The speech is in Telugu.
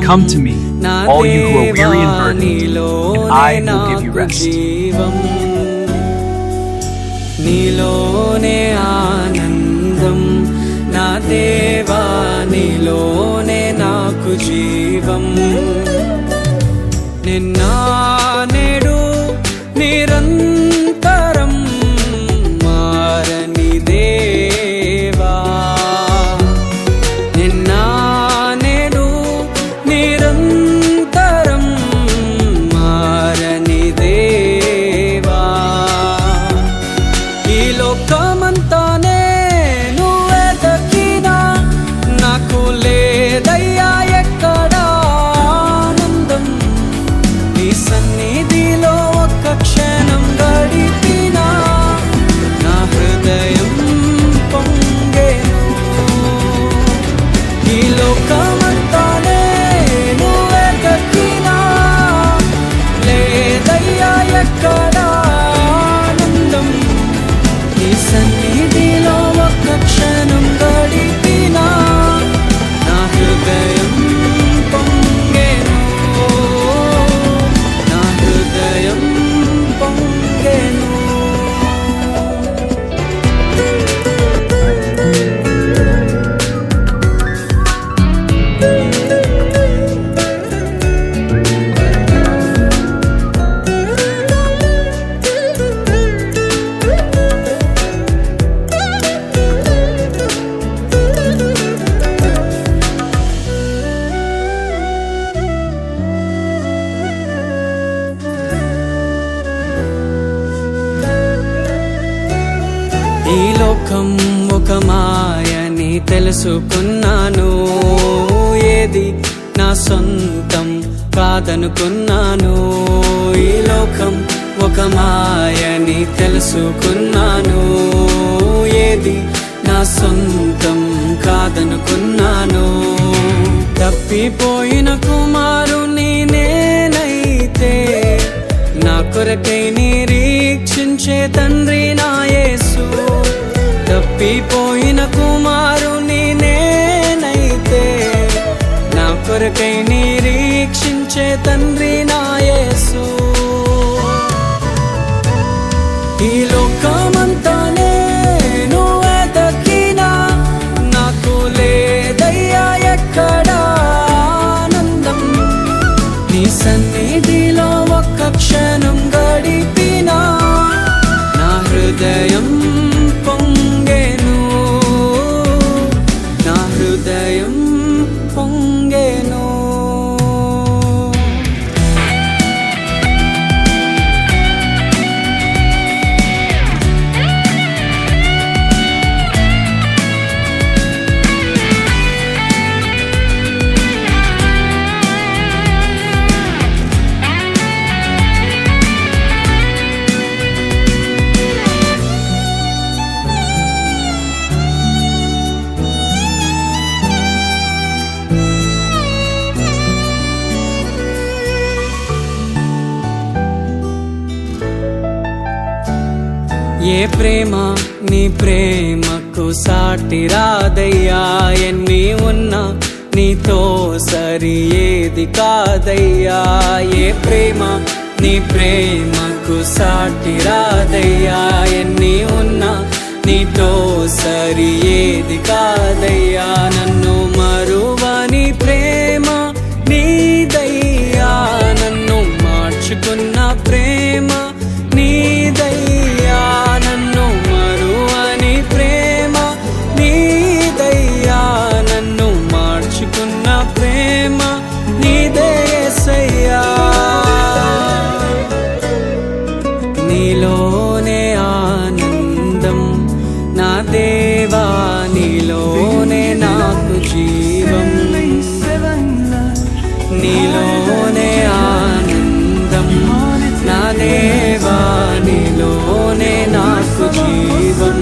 Come to me, all you who are weary and burdened, and I will give you rest. నీలోనే ఆనందం నా దేవా, నీలోనే నాకు జీవం. నిన్న నేడు నిరంతరం మారని దేవా, నిన్న నేడు నిరంతరం మారని దేవా. ఈ లోకమంతానే నువ్వే దక్కినా నాకు లేదయ్యా ఎక్కడా ఆనందం. నీ సన్నిధిలో ఒక్క క్షణం గడిపినా నా హృదయం పొంగెను. ఈ లోకమంతానే నువ్వే దక్కినా లేదయ్యా ఎక్కడా ఆనందం. నీ సన్నిధిలో ఒక్క క్షణం గడిపినా నా హృదయం పొంగెను, నా హృదయం పొంగెను. ఈ లోకం ఒక మాయని తెలుసుకున్నాను, ఏది నా సొంతం కాదనుకున్నాను. ఈ లోకం ఒక మాయని తెలుసుకున్నాను, ఏది నా సొంతం కాదనుకున్నాను. తప్పిపోయిన కుమారుని నేనైతే నా కొరకై నిరీక్షించే తండ్రి నా యేసు. తప్పిపోయిన కుమారుని నేనైతే నా కొరకై నిరీక్షించే తండ్రి నా యేసు. ఈ లోకమంతానే నువ్వే దక్కినా నాకు లేదయ్యా ఎక్కడా ఆనందం. నీ సన్నిధిలో ఒక్క క్షణం గడిపినా నా హృదయం పొంగెను, నా హృదయం పొంగెను. ఏ ప్రేమ నీ ప్రేమకు సాటి రాదయ్యా, ఎన్ని ఉన్నా నీతో సరి ఏది కాదయ్యా. ఏ ప్రేమ నీ ప్రేమకు సాటి రాదయ్యా, ఎన్ని ఉన్నా నీతో సరి ఏది కాదయ్యా. నన్ను మరువని ప్రేమ నీదయ్యా, నన్ను మార్చుకున్న ప్రేమ నీదయ్యా. నన్ను మరువని ప్రేమ నీదయ్యా, నన్ను మార్చుకున్న ప్రేమ నీదే యేసయ్యా. నీలోనే ఆనందం నా దేవా, నీలోనే నాకు జీవం. నీలోనే ఆనందం నా దేవా, నీలోనే నాకు జీవం.